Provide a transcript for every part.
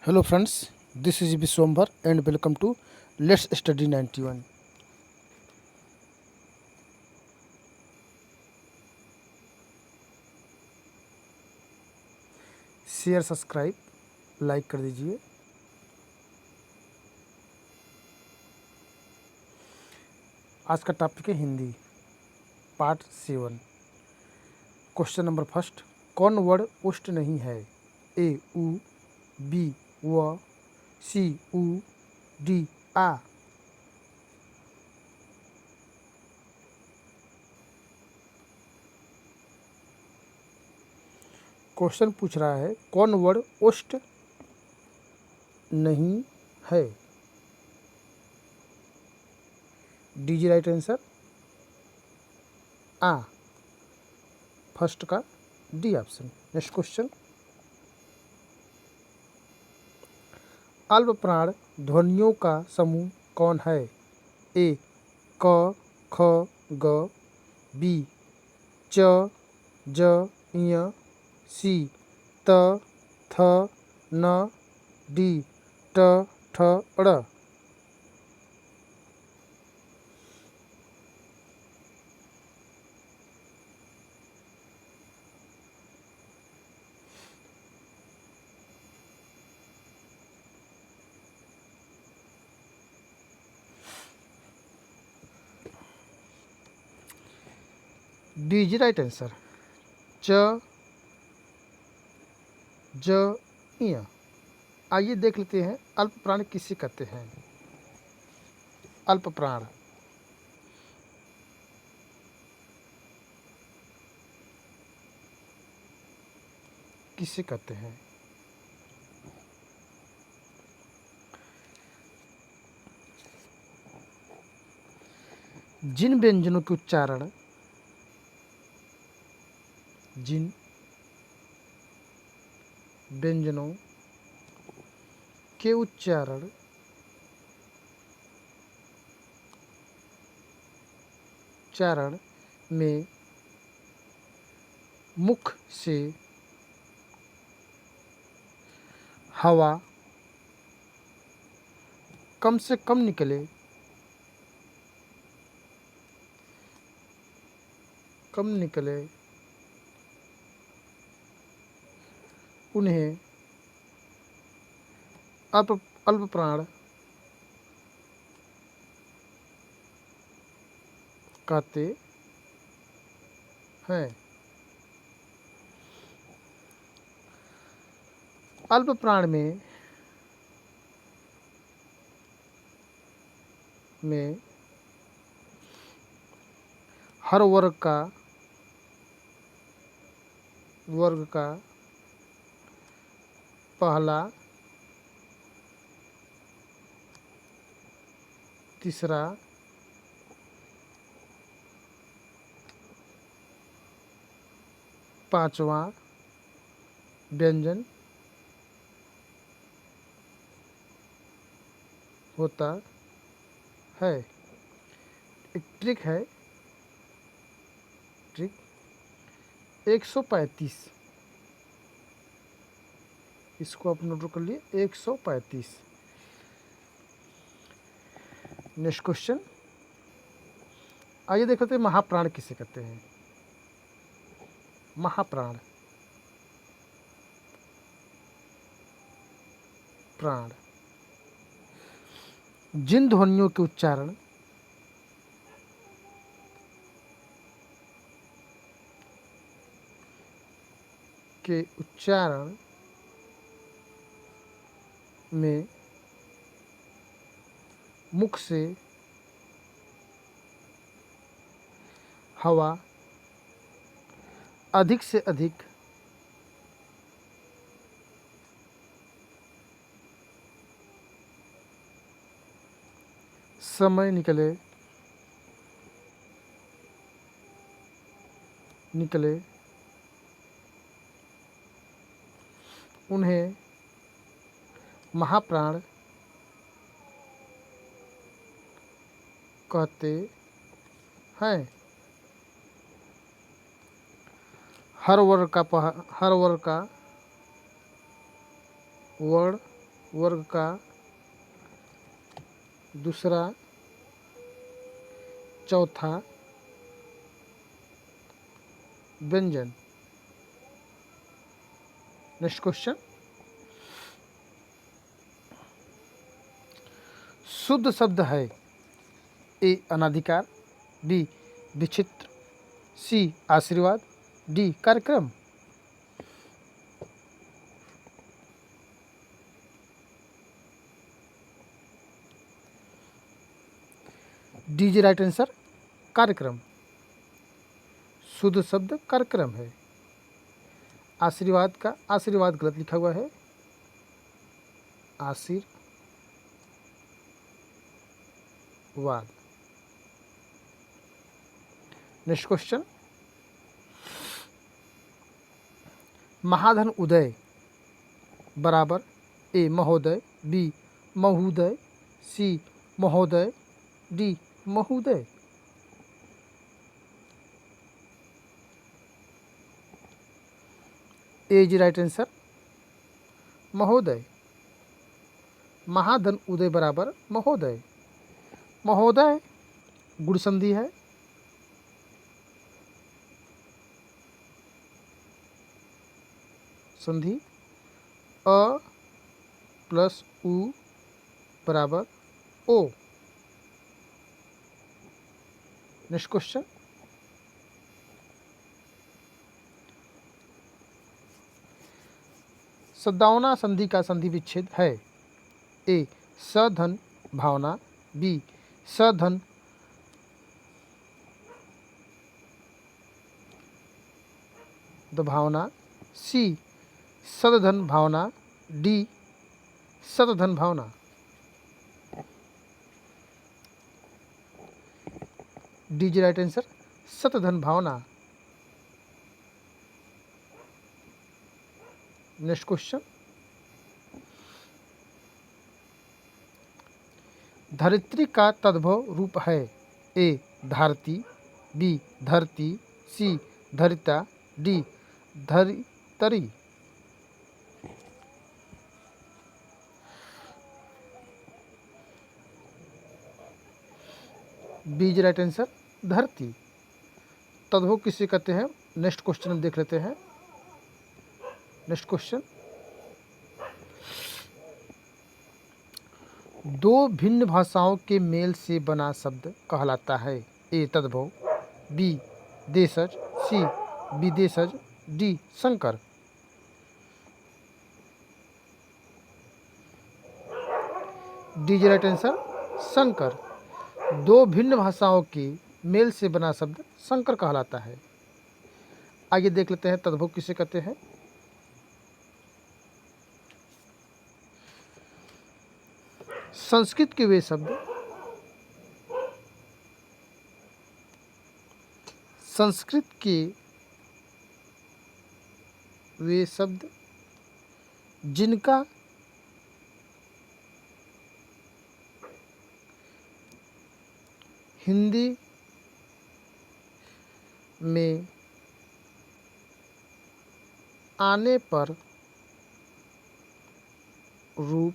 Hello friends, this is Biswambar and welcome to Let's Study 91. Share subscribe like कर दीजिए। आज का topic है Hindi part 7। Question number first, कौन वर्ड उष्ट नहीं है? ए उ, बी व, सी उ, डी आ। क्वेश्चन पूछ रहा है कौन वर्ड उष्ट नहीं है। डी जी राइट आंसर, आ फर्स्ट का डी ऑप्शन। नेक्स्ट क्वेश्चन, अल्प प्राण ध्वनियों का समूह कौन है? ए क ख ग, बी च ज ञ, सी त थ न, डी ट ठ ड़। डी इज राइट आंसर, च ज ञ। आइए देख लेते हैं अल्प प्राण किसे कहते हैं। अल्प प्राण किसे कहते हैं? जिन व्यंजनों के उच्चारण जिन व्यंजनों के उच्चारण में मुख से हवा कम से कम निकले उन्हें अल्प प्राण कहते हैं। अल्प प्राण में हर वर्ग का पहला, तीसरा, पांचवा व्यंजन होता है। एक ट्रिक है, 135, इसको आप नोट कर लिए, 135। नेक्स्ट क्वेश्चन, आइए देखते हैं महाप्राण किसे कहते हैं। महाप्राण प्राण जिन ध्वनियों के उच्चारण में मुख से हवा अधिक से अधिक समय निकले उन्हें महाप्राण कहते हैं। हर वर्ग का वर्ड वर्ग का दूसरा चौथा व्यंजन। नेक्स्ट क्वेश्चन, शुद्ध शब्द है। ए अनाधिकार, बी विचित्र, सी आशीर्वाद, डी कार्यक्रम। डी इज राइट आंसर, कार्यक्रम। शुद्ध शब्द कार्यक्रम है। आशीर्वाद का आशीर्वाद गलत लिखा हुआ है, आशीर्वाद। नेक्स्ट क्वेश्चन, महाधन उदय बराबर ए महोदय, बी महोदय, सी महोदय, डी महोदय। ए इज राइट आंसर, महोदय। महाधन उदय बराबर महोदय। महोदय गुण संधि है, संधि अ प्लस उ बराबर ओ। नेक्स्ट क्वेश्चन, सद्भावना संधि का संधि विच्छेद है। ए सधन भावना, बी सधन भावना, सी सदधन भावना, डी सदधन भावना। डी इज राइट आंसर, सतधन भावना। नेक्स्ट क्वेश्चन, धरित्री का तद्भव रूप है। ए धारती, बी धरती, सी धरिता, डी धरितरी। बी इज राइट आंसर, धरती। तद्भव किसे कहते हैं, नेक्स्ट क्वेश्चन हम देख लेते हैं। नेक्स्ट क्वेश्चन, दो भिन्न भाषाओं के मेल से बना शब्द कहलाता है। ए तद्भव, बी देशज, सी विदेशज, डी संकर। डी इज राइट आंसर, संकर। दो भिन्न भाषाओं के मेल से बना शब्द संकर कहलाता है। आइए देख लेते हैं तद्भव किसे कहते हैं। संस्कृत के वे शब्द, संस्कृत के वे शब्द जिनका हिंदी में आने पर रूप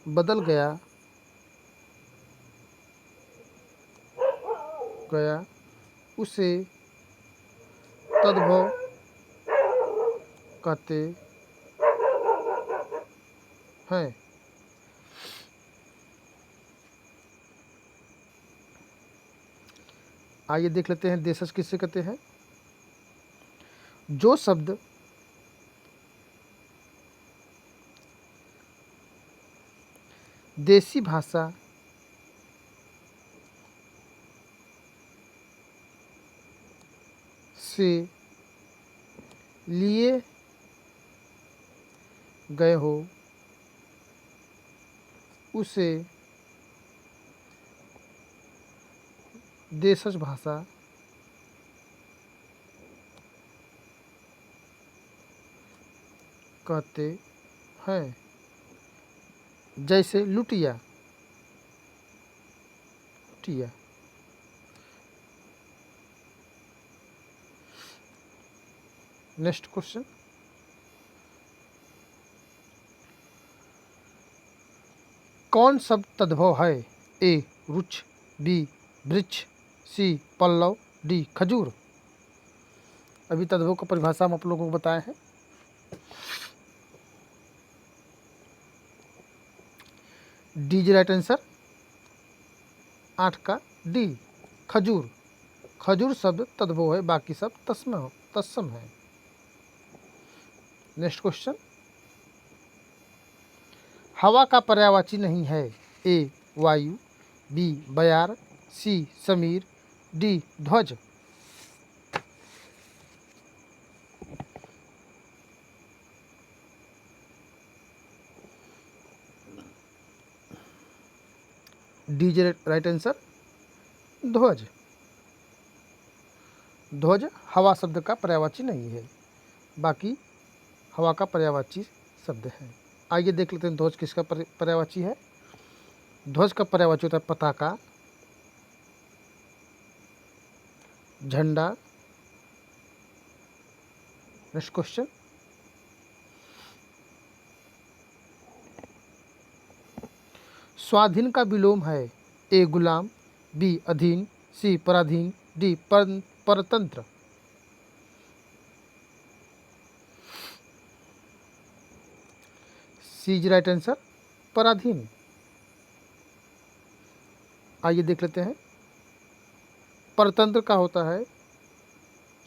बदल गया उसे तद्भव कहते हैं। आइए देख लेते हैं देशज किससे कहते हैं। जो शब्द देसी भाषा से लिए गए हो उसे देशज भाषा कहते हैं। जैसे लुटिया, नेक्स्ट क्वेश्चन, कौन शब्द तद्भव है? ए रुच, बी वृक्ष, सी पल्लव, डी खजूर। अभी तद्भव का परिभाषा हम आप लोगों को बताए हैं। डी इज राइट आंसर, 8 का डी खजूर। खजूर शब्द तद्भव है, बाकी सब तत्सम है। नेक्स्ट क्वेश्चन, हवा का पर्यायवाची नहीं है? ए वायु, बी बयार, सी समीर, डी ध्वज। डी इज राइट आंसर, ध्वज। ध्वज हवा शब्द का पर्यायवाची नहीं है, बाकी हवा का पर्यायवाची शब्द है। आइए देख लेते हैं ध्वज किसका पर्यायवाची है। ध्वज का पर्यायवाची होता है पताका, झंडा। नेक्स्ट क्वेश्चन, स्वाधीन का विलोम है? ए गुलाम, बी अधीन, सी पराधीन, डी परतंत्र। सी इज राइट आंसर, पराधीन। आइए देख लेते हैं, परतंत्र का होता है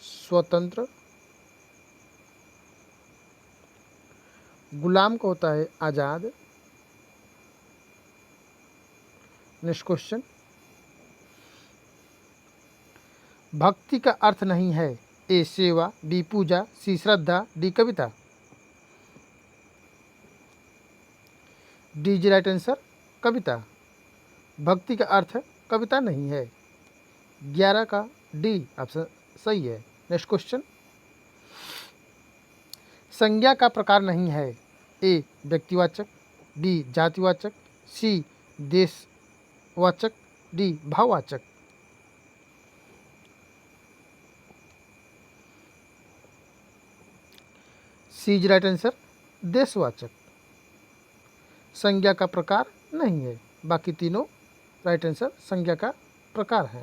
स्वतंत्र, गुलाम का होता है आजाद। नेक्स्ट क्वेश्चन, भक्ति का अर्थ नहीं है? ए सेवा, बी पूजा, सी श्रद्धा, डी कविता। डी इज राइट आंसर, कविता। भक्ति का अर्थ कविता नहीं है। 11 का डी ऑप्शन सही है। नेक्स्ट क्वेश्चन, संज्ञा का प्रकार नहीं है? ए व्यक्तिवाचक, बी जातिवाचक, सी देशवाचक, डी भाववाचक। सी इज राइट आंसर, देशवाचक। संज्ञा का प्रकार नहीं है, बाकी तीनों राइट आंसर संज्ञा का प्रकार है।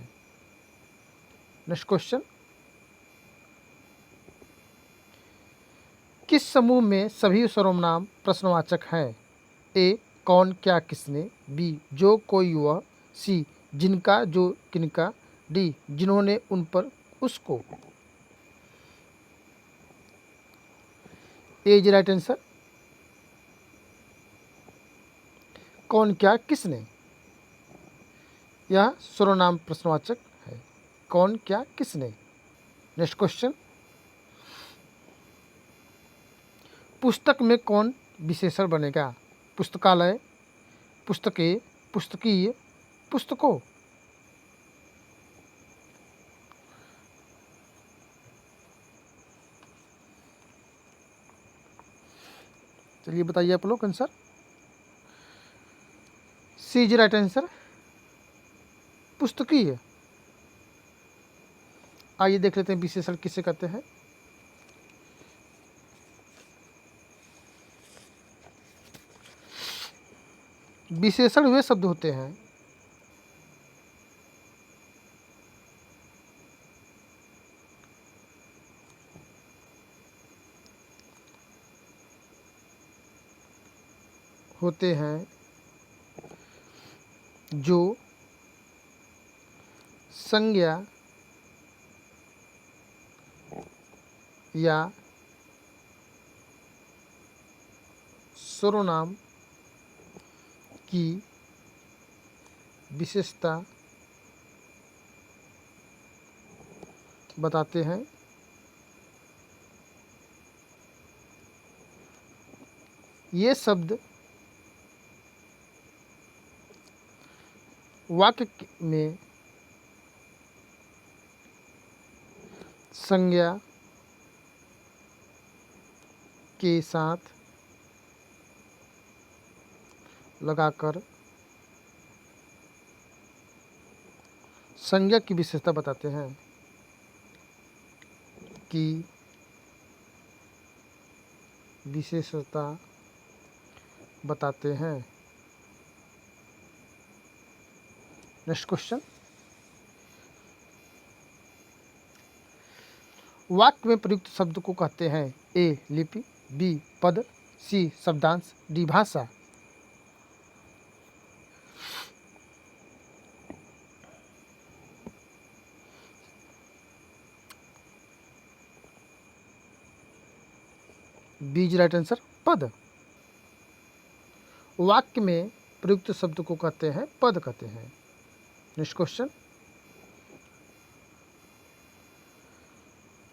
नेक्स्ट क्वेश्चन, किस समूह में सभी सर्वनाम प्रश्नवाचक हैं? ए कौन क्या किसने, बी जो कोई वह, सी जिनका जो किनका, डी जिन्होंने उन पर उसको। ए इज राइट आंसर, कौन क्या किसने, यह सर्वनाम प्रश्नवाचक है। कौन क्या किसने। नेक्स्ट क्वेश्चन, पुस्तक में कौन विशेषण बनेगा? पुस्तकालय, पुस्तकें, पुस्तकीय, पुस्तकों। चलिए बताइए आप लोग answer. C is right answer, पुस्तकीय। आइए देख लेते हैं विशेषण किसे कहते हैं। विशेषण वे शब्द होते हैं जो संज्ञा या सर्वनाम की विशेषता बताते हैं। ये शब्द वाक्य में संज्ञा के साथ लगाकर संज्ञा की विशेषता बताते हैं कि विशेषता बताते हैं। नेक्स्ट क्वेश्चन, वाक्य में प्रयुक्त शब्द को कहते हैं ए लिपि, बी पद, सी शब्दांश, डी भाषा। बी इज राइट आंसर, पद। वाक्य में प्रयुक्त शब्द को कहते हैं पद कहते हैं। नेक्स्ट क्वेश्चन,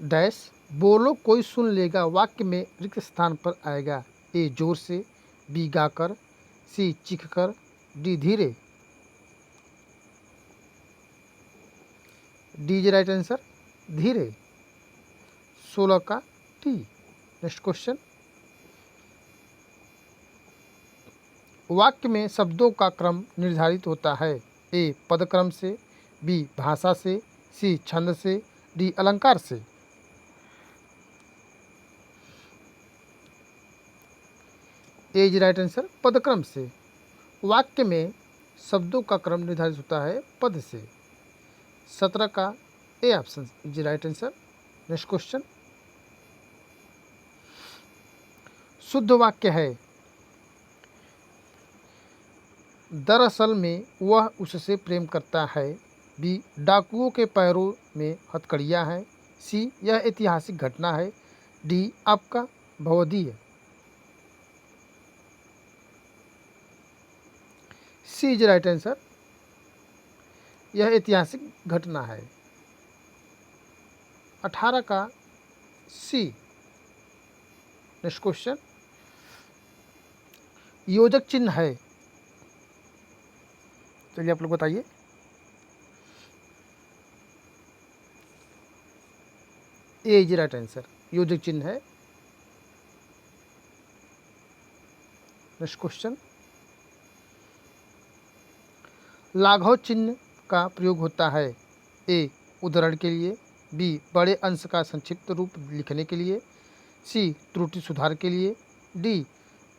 डैश बोलो कोई सुन लेगा वाक्य में रिक्त स्थान पर आएगा। ए जोर से, बी गाकर, सी चीख कर, डी धीरे। डी इज राइट आंसर, धीरे। 16 का टी। नेक्स्ट क्वेश्चन, वाक्य में शब्दों का क्रम निर्धारित होता है। ए पद क्रम से, बी भाषा से, सी छंद से, डी अलंकार से। ए इज राइट आंसर, पद क्रम से। वाक्य में शब्दों का क्रम निर्धारित होता है पद से। 17 का A option is right answer. Next question, शुद्ध वाक्य है। दरअसल में वह उससे प्रेम करता है। बी डाकुओं के पैरों में हथकड़ियाँ हैं। सी यह ऐतिहासिक घटना है। डी आपका भवदीय। सी इज राइट आंसर, यह ऐतिहासिक घटना है। 18 का सी। नेक्स्ट क्वेश्चन, योजक चिन्ह है। चलिए आप लोग बताइए। ए इज राइट आंसर, योजक चिन्ह है। नेक्स्ट क्वेश्चन, लाघव चिन्ह का प्रयोग होता है। ए उदाहरण के लिए, बी बड़े अंश का संक्षिप्त रूप लिखने के लिए, सी त्रुटि सुधार के लिए, डी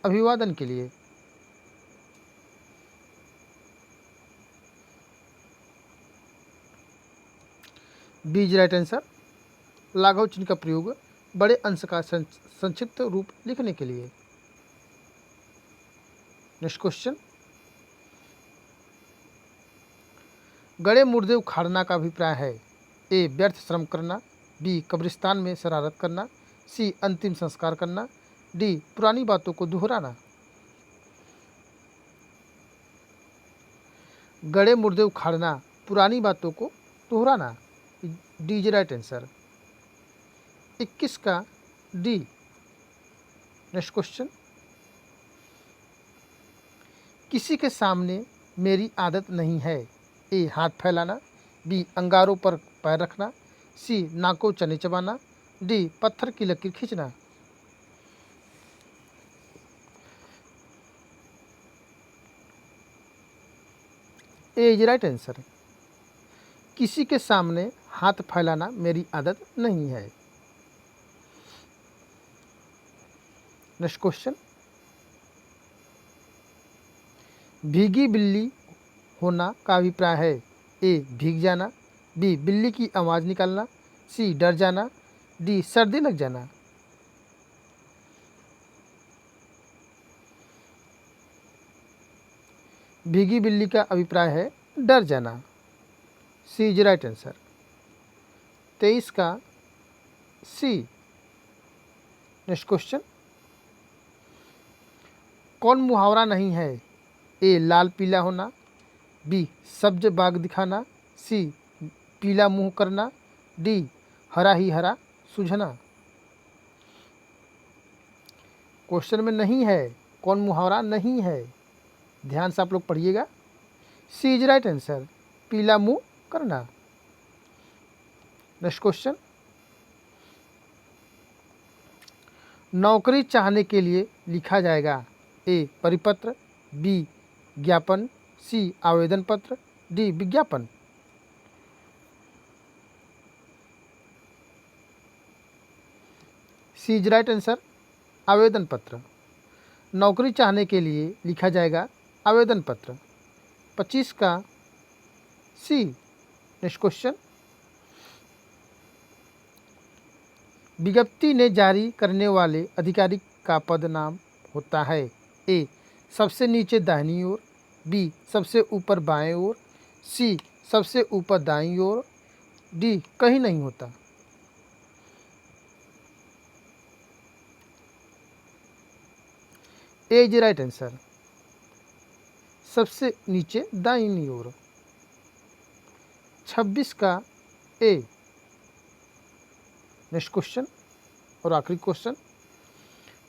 अभिवादन के लिए। बी इज राइट आंसर, लाघव चिन्ह का प्रयोग बड़े अंश का संक्षिप्त रूप लिखने के लिए। नेक्स्ट क्वेश्चन, गड़े मुर्दे उखाड़ना का अभिप्राय है। ए व्यर्थ श्रम करना, बी कब्रिस्तान में शरारत करना, सी अंतिम संस्कार करना, डी पुरानी बातों को दोहराना। गड़े मुर्दे उखाड़ना, पुरानी बातों को दोहराना। D is right answer. 21 का डी। नेक्स्ट क्वेश्चन, किसी के सामने मेरी आदत नहीं है। ए हाथ फैलाना, बी अंगारों पर पैर रखना, सी नाकों चने चबाना, डी पत्थर की लकीर खींचना। ए इज राइट आंसर, किसी के सामने हाथ फैलाना मेरी आदत नहीं है। नेक्स्ट क्वेश्चन, भीगी बिल्ली होना का अभिप्राय है। ए भीग जाना, बी बिल्ली की आवाज़ निकालना, सी डर जाना, डी सर्दी लग जाना। भीगी बिल्ली का अभिप्राय है डर जाना। सी इज राइट आंसर। 23 का सी। नेक्स्ट क्वेश्चन, कौन मुहावरा नहीं है। ए लाल पीला होना, बी सब्ज बाग दिखाना, सी पीला मुंह करना, डी हरा ही हरा सूझना। क्वेश्चन में नहीं है, कौन मुहावरा नहीं है, ध्यान से आप लोग पढ़िएगा। सी इज राइट आंसर, पीला मुंह करना। नेक्स्ट क्वेश्चन, नौकरी चाहने के लिए लिखा जाएगा। ए परिपत्र, बी ज्ञापन, सी आवेदन पत्र, डी विज्ञापन। सी इज राइट आंसर, आवेदन पत्र। नौकरी चाहने के लिए लिखा जाएगा आवेदन पत्र। 25 का सी। नेक्स्ट क्वेश्चन, विज्ञप्ति ने जारी करने वाले अधिकारी का पद नाम होता है। ए सबसे नीचे दाहिनी ओर, बी सबसे ऊपर बाएं ओर, सी सबसे ऊपर दाईं ओर, डी कहीं नहीं होता। ए इज राइट आंसर, सबसे नीचे दाहिनी ओर। 26 का ए। नेक्स्ट क्वेश्चन और आखिरी क्वेश्चन,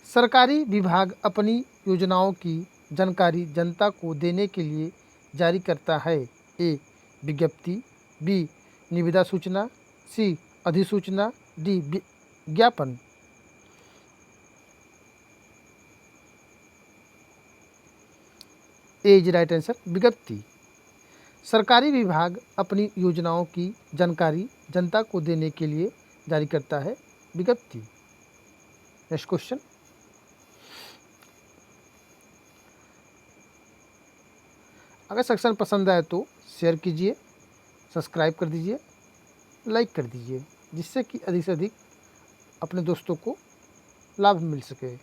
सरकारी विभाग अपनी योजनाओं की जानकारी जनता को देने के लिए जारी करता है। ए विज्ञप्ति, बी निविदा सूचना, सी अधिसूचना, डी विज्ञापन। ए इज राइट आंसर, विज्ञप्ति। सरकारी विभाग अपनी योजनाओं की जानकारी जनता को देने के लिए जारी करता है विज्ञप्ति। नेक्स्ट क्वेश्चन, अगर सेक्शन पसंद आए तो शेयर कीजिए, सब्सक्राइब कर दीजिए, लाइक कर दीजिए, जिससे कि अधिक से अधिक अपने दोस्तों को लाभ मिल सके।